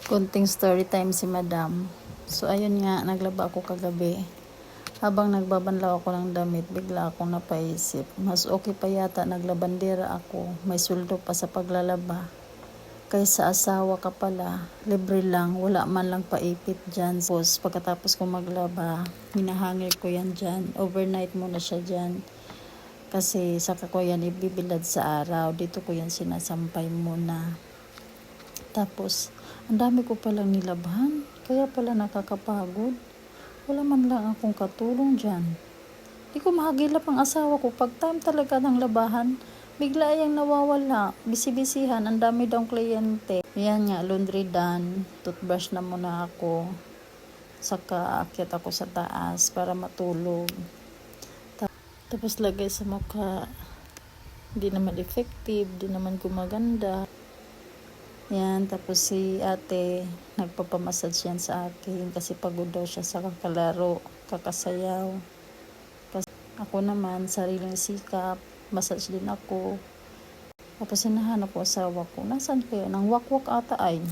Konting story time si Madam. So ayun nga, naglaba ako kagabi. Habang nagbabanlaw ako ng damit, bigla akong napaisip. Mas okay pa yata naglabandera ako. May suldo pa sa paglalaba. Kaysa asawa ka pala, libre lang, wala man lang paipit dyan. Tapos pagkatapos ko maglaba, minahangil ko yan dyan. Overnight muna siya dyan. Kasi saka ko yan ibibilad sa araw. Dito ko yan sinasampay muna. Tapos, ang dami ko palang nilabhan. Kaya pala nakakapagod. Wala man lang akong katulong dyan. Di ko mahagilap ang asawa ko. Pag time talaga ng labahan, bigla yung nawawala. Bisibisihan, ang dami daw kliyente. Yan nga, laundry done. Toothbrush na muna ako. Saka akyat ako sa taas para matulog. Tapos lagay sa mukha. Di naman effective, di naman gumaganda. Yan, tapos si ate, nagpapamassage yan sa akin kasi pagod daw siya sa kakalaro, kakasayaw. Kasi ako naman, sariling sikap, massage din ako. Tapos hinahanap ko asawa ko, nasaan kaya? Nang wakwak ata ay.